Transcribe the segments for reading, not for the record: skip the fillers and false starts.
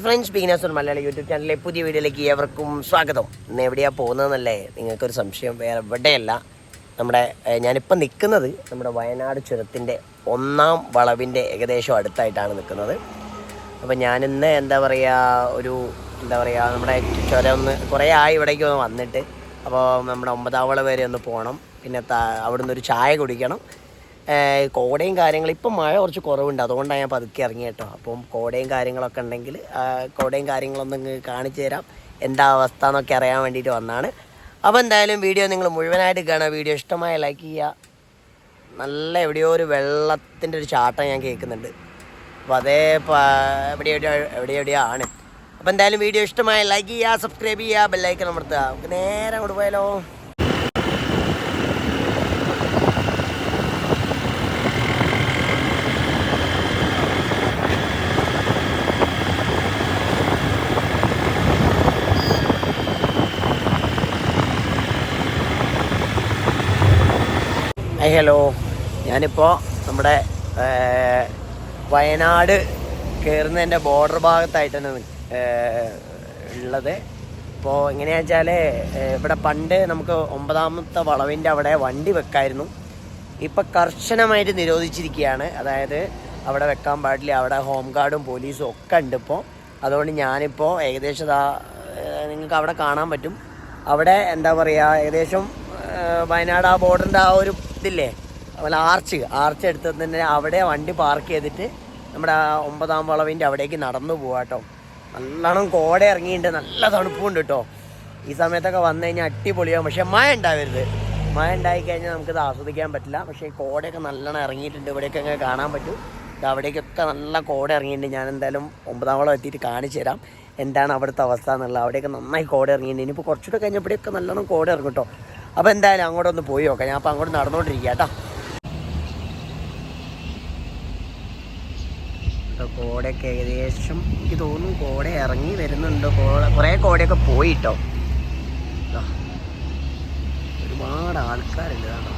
Friends beginners Malayali YouTube ചാനലിലെ പുതിയ വീഡിയോയിലേക്ക് ഏവർക്കും സ്വാഗതം. ഇന്ന് എവിടെയാണ് പോകുന്നതെന്നല്ലേ നിങ്ങൾക്കൊരു സംശയം? വേറെ എവിടെയല്ല, ഞാനിപ്പോൾ നിൽക്കുന്നത് നമ്മുടെ വയനാട് ചുരത്തിൻ്റെ 1-ാം വളവിൻ്റെ ഏകദേശം അടുത്തായിട്ടാണ് നിൽക്കുന്നത്. അപ്പോൾ ഞാനിന്ന് നമ്മുടെ ചുരം ഒന്ന് കുറേ ആയി ഇവിടേക്ക് വന്നിട്ട്. അപ്പോൾ നമ്മുടെ 9-ാം വളവ് വരെ ഒന്ന് പോകണം. പിന്നെ അവിടെ നിന്നൊരു ചായ കുടിക്കണം. കോടയും കാര്യങ്ങളും ഇപ്പം മഴ കുറച്ച് കുറവുണ്ട്, അതുകൊണ്ടാണ് ഞാൻ പതുക്കെ ഇറങ്ങി കേട്ടോ. അപ്പം കോടയും കാര്യങ്ങളൊക്കെ ഉണ്ടെങ്കിൽ കോടയും കാര്യങ്ങളൊന്നും കാണിച്ചു തരാം, എന്താ അവസ്ഥ എന്നൊക്കെ അറിയാൻ വേണ്ടിയിട്ട് വന്നതാണ്. അപ്പോൾ എന്തായാലും വീഡിയോ നിങ്ങൾ മുഴുവനായിട്ട് കാണുക. വീഡിയോ ഇഷ്ടമായ ലൈക്ക് ചെയ്യുക. നല്ല എവിടെയോ ഒരു വെള്ളത്തിൻ്റെ ഒരു ചാട്ടം ഞാൻ കേൾക്കുന്നുണ്ട്. അപ്പോൾ അതേ എവിടെയോ ആണ്. അപ്പോൾ എന്തായാലും വീഡിയോ ഇഷ്ടമായ ലൈക്ക് ചെയ്യുക, സബ്സ്ക്രൈബ് ചെയ്യുക, ബെല്ലൈക്കൺ അമർത്തുക. നമുക്ക് നേരെ അങ്ങോട്ട് പോയാലോ. ഹലോ, ഞാനിപ്പോൾ നമ്മുടെ വയനാട് കയറുന്നതിൻ്റെ ബോർഡർ ഭാഗത്തായിട്ടാണ് ഉള്ളത്. ഇപ്പോൾ എങ്ങനെയാണെന്ന് വെച്ചാൽ ഇവിടെ പണ്ട് നമുക്ക് 9-ാമത്തെ വളവിൻ്റെ അവിടെ വണ്ടി വെക്കായിരുന്നു. ഇപ്പം കർശനമായിട്ട് നിരോധിച്ചിരിക്കുകയാണ്. അതായത് അവിടെ വെക്കാൻ പാടില്ല, അവിടെ ഹോം ഗാർഡും പോലീസും ഒക്കെ ഉണ്ട് ഇപ്പോൾ. അതുകൊണ്ട് ഞാനിപ്പോൾ ഏകദേശം നിങ്ങൾക്ക് അവിടെ കാണാൻ പറ്റും. അവിടെ ഏകദേശം വയനാട് ആ ബോർഡറിൻ്റെ ആ ഒരു ഇതില്ലേ, അതുപോലെ ആർച്ച് എടുത്തത് തന്നെ അവിടെ വണ്ടി പാർക്ക് ചെയ്തിട്ട് നമ്മുടെ 9-ാം വളവിൻ്റെ അവിടേക്ക് നടന്നു പോകാം കേട്ടോ. നല്ലോണം കോട ഇറങ്ങിയിട്ടുണ്ട്, നല്ല തണുപ്പുണ്ട് കേട്ടോ. ഈ സമയത്തൊക്കെ വന്നു കഴിഞ്ഞാൽ അടിപൊളിയാവും. പക്ഷേ മഴ ഉണ്ടാവരുത്. മഴ ഉണ്ടായിക്കഴിഞ്ഞാൽ നമുക്കിത് ആസ്വദിക്കാൻ പറ്റില്ല. പക്ഷേ കോടയൊക്കെ നല്ലോണം ഇറങ്ങിയിട്ടുണ്ട്. ഇവിടെയൊക്കെ അങ്ങനെ കാണാൻ പറ്റും. അവിടേക്കൊക്കെ നല്ല കോട ഇറങ്ങിയിട്ടുണ്ട്. ഞാൻ എന്തായാലും 9-ാം വളം എത്തിയിട്ട് കാണിച്ചു തരാം എന്താണ് അവിടുത്തെ അവസ്ഥ എന്നുള്ളത്. അവിടെയൊക്കെ നന്നായി കോട ഇറങ്ങിയിട്ടുണ്ട്. ഇനിയിപ്പോൾ കുറച്ചുകൂടെ കഴിഞ്ഞപ്പോഴേയൊക്കെ നല്ലോണം കോട ഇറങ്ങും കേട്ടോ. അപ്പോൾ എന്തായാലും അങ്ങോട്ടൊന്ന് പോയി നോക്കാം. ഞാൻ അപ്പോൾ അങ്ങോട്ട് നടന്നുകൊണ്ടിരിക്കുക കേട്ടോ. കോടയൊക്കെ ഏകദേശം എനിക്ക് തോന്നുന്നു കോട ഇറങ്ങി വരുന്നുണ്ട്. കുറേ കോടയൊക്കെ പോയി കേട്ടോ. ഒരുപാട് ആൾക്കാരുണ്ട് കേട്ടോ.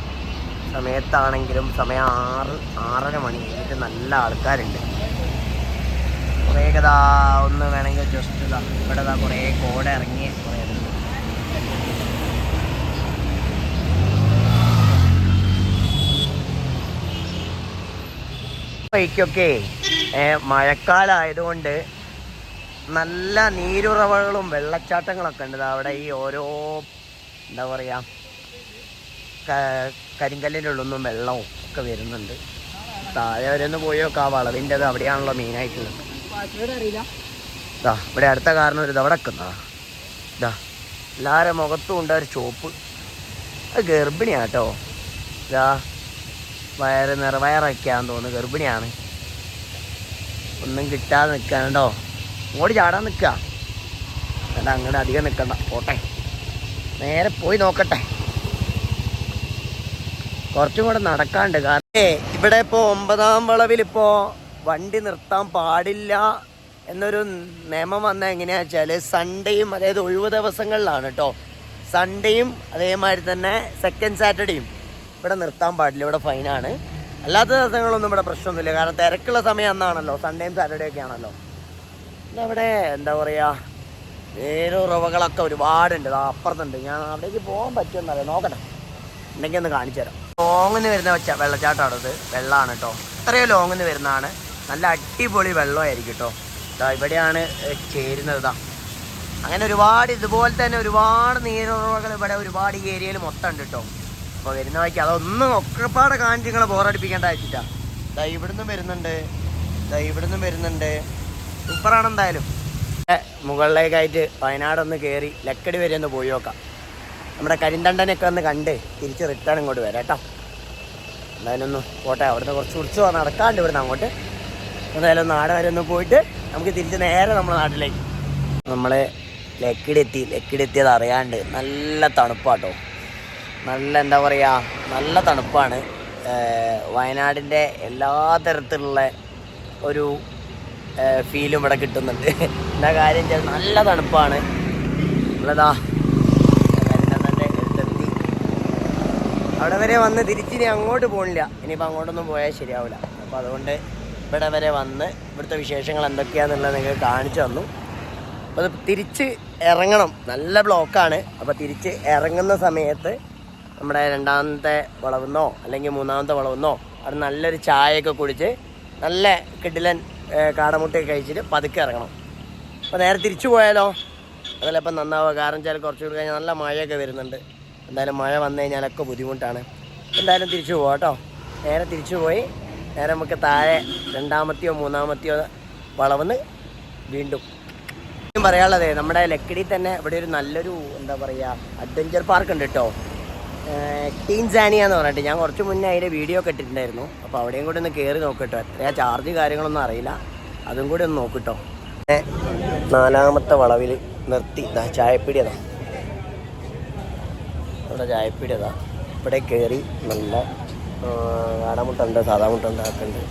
സമയത്താണെങ്കിലും സമയം 6-6:30 മണി കഴിഞ്ഞിട്ട് നല്ല ആൾക്കാരുണ്ട്. കുറേയൊക്കെ ഒന്ന് വേണമെങ്കിൽ ജസ്റ്റ് ഇവിടെ കുറേ കോട ഇറങ്ങി കുറേ വഴിക്കൊക്കെ മഴക്കാലമായതുകൊണ്ട് നല്ല നീരുറവകളും വെള്ളച്ചാട്ടങ്ങളൊക്കെ ഉണ്ട്. അവിടെ ഈ ഓരോ കരിങ്കല്ലിൻ്റെ ഉള്ളൊന്നും വെള്ളവും ഒക്കെ വരുന്നുണ്ട്. താഴെ വരെ ഒന്ന് പോയി നോക്കാം. ആ വളവിൻ്റെത് അവിടെയാണല്ലോ മെയിനായിട്ടുള്ളത്. ഇവിടെ അടുത്ത കാരണം ഒരു അവിടെ വെക്കുന്നതാ. എല്ലാവരുടെ മുഖത്തും ഉണ്ട് ഒരു ചോപ്പ്. അത് ഗർഭിണിയാണ് കേട്ടോ. നിറവയറൊക്കെയാന്ന് തോന്നുന്നു, ഗർഭിണിയാണ്. ഒന്നും കിട്ടാതെ നിൽക്കാനുണ്ടോ, ഇങ്ങോട്ട് ചാടാൻ നിൽക്കുക. അല്ല, അങ്ങോട്ട് അധികം നിൽക്കണ്ട, പോട്ടെ, നേരെ പോയി നോക്കട്ടെ. കുറച്ചും കൂടെ നടക്കാണ്ട്. കാരണം ഇവിടെ ഇപ്പോൾ 9-ാം വളവിലിപ്പോൾ വണ്ടി നിർത്താൻ പാടില്ല എന്നൊരു നിയമം വന്നാൽ എങ്ങനെയാണെന്ന് വെച്ചാൽ സൺഡേയും, അതായത് ഒഴിവ് ദിവസങ്ങളിലാണ് കേട്ടോ. സൺഡേയും അതേമാതിരി തന്നെ സെക്കൻഡ് സാറ്റർഡേയും ഇവിടെ നിർത്താൻ പാടില്ല. ഇവിടെ ഫൈനാണ്. അല്ലാത്ത ദിവസങ്ങളൊന്നും ഇവിടെ പ്രശ്നമൊന്നുമില്ല. കാരണം തിരക്കുള്ള സമയം അന്നാണല്ലോ, സൺഡേയും സാറ്റർഡേ ഒക്കെ ആണല്ലോ. ഇവിടെ നീരുറവകളൊക്കെ ഒരുപാടുണ്ട്. അപ്പുറത്തുണ്ട്. ഞാൻ അവിടേക്ക് പോകാൻ പറ്റുമെന്നറിയാം, നോക്കട്ടെ, ഉണ്ടെങ്കിൽ ഒന്ന് കാണിച്ചു തരാം. ലോങ്ങിന്ന് വരുന്ന വെള്ളച്ചാട്ടമാണ് ഇത്. വെള്ളമാണ് കേട്ടോ, ഇത്രയോ ലോങ്ങിന്ന് വരുന്നതാണ്. നല്ല അടിപൊളി വെള്ളമായിരിക്കും കേട്ടോ. ഇവിടെയാണ് ചേരുന്നത്. അങ്ങനെ ഒരുപാട് ഇതുപോലെ തന്നെ ഒരുപാട് നീരുറവകൾ ഇവിടെ ഒരുപാട് ഈ ഏരിയയിൽ മൊത്തം ഉണ്ട് കേട്ടോ. അപ്പോൾ വരുന്ന വഴിക്ക് അതൊന്നും ഒക്കെപ്പാടെ കാണിച്ച് നിങ്ങളെ ബോറടിപ്പിക്കേണ്ട വെച്ചിട്ടാ. ഇവിടുന്ന് വരുന്നുണ്ട്. സൂപ്പറാണ്. എന്തായാലും മുകളിലേക്കായിട്ട് വയനാടൊന്ന് കയറി ലക്കടി വരെ ഒന്ന് പോയി നോക്കാം. നമ്മുടെ കരിന്തണ്ടനൊക്കെ ഒന്ന് കണ്ട് തിരിച്ച് റിട്ടേൺ ഇങ്ങോട്ട് വരാം കേട്ടോ. എന്തായാലും ഒന്ന് പോട്ടെ. അവിടുന്ന് കുറച്ച് നടക്കാണ്ട് ഇവിടുന്ന് അങ്ങോട്ട്. എന്തായാലും നാട് വരെ ഒന്ന് പോയിട്ട് നമുക്ക് തിരിച്ച് നേരെ നമ്മുടെ നാട്ടിലേക്ക്. നമ്മൾ ലക്കിടി എത്തിയത് അറിയാണ്ട് നല്ല തണുപ്പാട്ടോ. നല്ല നല്ല തണുപ്പാണ്. വയനാടിൻ്റെ എല്ലാ തരത്തിലുള്ള ഒരു ഫീലും ഇവിടെ കിട്ടുന്നുണ്ട്. എന്താ കാര്യം വെച്ചാൽ നല്ല തണുപ്പാണ്. നമ്മളതാ തന്നെ എടുത്തെത്തി. അവിടെ വരെ വന്ന് തിരിച്ചിനി അങ്ങോട്ട് പോകണില്ല. ഇനിയിപ്പോൾ അങ്ങോട്ടൊന്നും പോയാൽ ശരിയാവില്ല. അപ്പോൾ അതുകൊണ്ട് ഇവിടെ വരെ വന്ന് ഇവിടുത്തെ വിശേഷങ്ങൾ എന്തൊക്കെയാണെന്നുള്ളത് നിങ്ങൾക്ക് കാണിച്ചു തന്നു. അപ്പോൾ അത് തിരിച്ച് ഇറങ്ങണം, നല്ല ബ്ലോക്കാണ്. അപ്പോൾ തിരിച്ച് ഇറങ്ങുന്ന സമയത്ത് നമ്മുടെ രണ്ടാമത്തെ വളവെന്നോ അല്ലെങ്കിൽ മൂന്നാമത്തെ വളവെന്നോ അവിടെ നല്ലൊരു ചായയൊക്കെ കുടിച്ച് നല്ല കിടിലൻ കാടമുട്ടയൊക്കെ കഴിച്ചിട്ട് പതുക്കെ ഇറങ്ങണം. അപ്പോൾ നേരെ തിരിച്ചു പോയാലോ? അതല്ല ഇപ്പം നന്നാവുക. കാരണം വെച്ചാൽ കുറച്ച് കൂടി കഴിഞ്ഞാൽ നല്ല മഴയൊക്കെ വരുന്നുണ്ട്. എന്തായാലും മഴ വന്നു കഴിഞ്ഞാലൊക്കെ ബുദ്ധിമുട്ടാണ്. എന്തായാലും തിരിച്ചു പോകാം കേട്ടോ. നേരെ തിരിച്ചു പോയി നേരെ നമുക്ക് താഴെ രണ്ടാമത്തെയോ മൂന്നാമത്തെയോ വളവെന്ന് വീണ്ടും പറയാനുള്ളത്, നമ്മുടെ ലക്കിടി തന്നെ ഇവിടെ ഒരു നല്ലൊരു എന്താ പറയുക അഡ്വഞ്ചർ പാർക്ക് ഉണ്ട് കേട്ടോ. ടീൻസാനിയ എന്ന് പറഞ്ഞിട്ട് ഞാൻ കുറച്ച് മുന്നേ അതിൻ്റെ വീഡിയോ ഒക്കെ ഇട്ടിട്ടുണ്ടായിരുന്നു. അപ്പോൾ അവിടെയും കൂടി ഒന്ന് കയറി നോക്കിട്ടോ. എത്രയാ ചാർജ് കാര്യങ്ങളൊന്നും അറിയില്ല, അതും കൂടി ഒന്ന് നോക്കിട്ടോ. നാലാമത്തെ വളവിൽ നിർത്തി ചായപ്പീടി അതാ, ഇവിടെ ചായപ്പീടി അതാ. ഇവിടെ കയറി നല്ല കാടമുട്ടുണ്ട്, സാധാ മുട്ടുണ്ട്, ഒക്കെ ഉണ്ട്.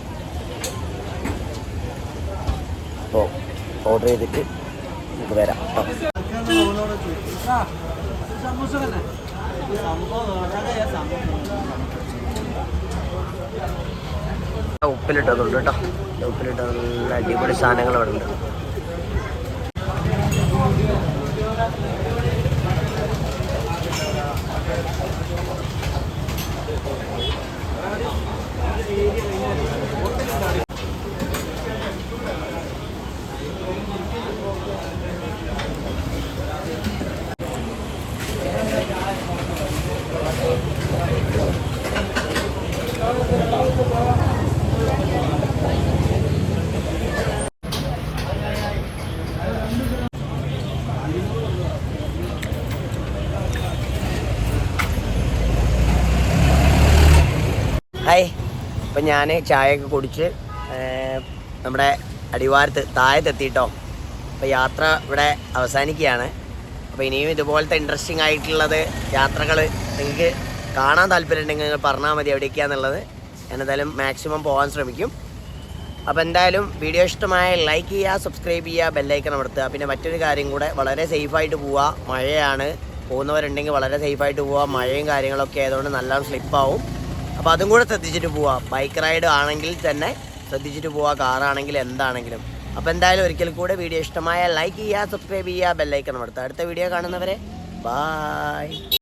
അപ്പോൾ ഓർഡർ ചെയ്തിട്ട് നമുക്ക് വരാം. ഉപ്പിലിട്ടതുണ്ട് കേട്ടോ. ഉപ്പിലിട്ട നല്ല അടിപൊളി സാധനങ്ങൾ അവിടെ ഉണ്ട്. ഹായ്, ഇപ്പം ഞാൻ ചായയൊക്കെ കുടിച്ച് നമ്മുടെ അടിവാരത്ത് താഴത്തെത്തിയിട്ടോ. അപ്പോൾ യാത്ര ഇവിടെ അവസാനിക്കുകയാണ്. അപ്പോൾ ഇനിയും ഇതുപോലത്തെ ഇൻട്രസ്റ്റിംഗ് ആയിട്ടുള്ളത് യാത്രകൾ നിങ്ങൾക്ക് കാണാൻ താല്പര്യമുണ്ടെങ്കിൽ നിങ്ങൾ പറഞ്ഞാൽ മതി എവിടേക്കാന്നുള്ളത്. ഞാനെന്തായാലും മാക്സിമം പോകാൻ ശ്രമിക്കും. അപ്പോൾ എന്തായാലും വീഡിയോ ഇഷ്ടമായ ലൈക്ക് ചെയ്യുക, സബ്സ്ക്രൈബ് ചെയ്യുക, ബെല്ലൈക്കൺ അമർത്തുക. പിന്നെ മറ്റൊരു കാര്യം കൂടെ, വളരെ സേഫായിട്ട് പോവുക. മഴയാണ്, പോകുന്നവരുണ്ടെങ്കിൽ വളരെ സേഫായിട്ട് പോവുക. മഴയും കാര്യങ്ങളൊക്കെ ആയതുകൊണ്ട് നല്ലോണം സ്ലിപ്പാവും. അപ്പോൾ അതും കൂടെ ശ്രദ്ധിച്ചിട്ട് പോവുക. ബൈക്ക് റൈഡ് ആണെങ്കിൽ തന്നെ ശ്രദ്ധിച്ചിട്ട് പോവുക, കാറാണെങ്കിൽ എന്താണെങ്കിലും. അപ്പോൾ എന്തായാലും ഒരിക്കൽ കൂടെ വീഡിയോ ഇഷ്ടമായ ലൈക്ക് ചെയ്യുക, സബ്സ്ക്രൈബ് ചെയ്യുക, ബെല്ലൈക്കൺ അമർത്തുക. അടുത്ത വീഡിയോ കാണുന്നവരെ ബായ്.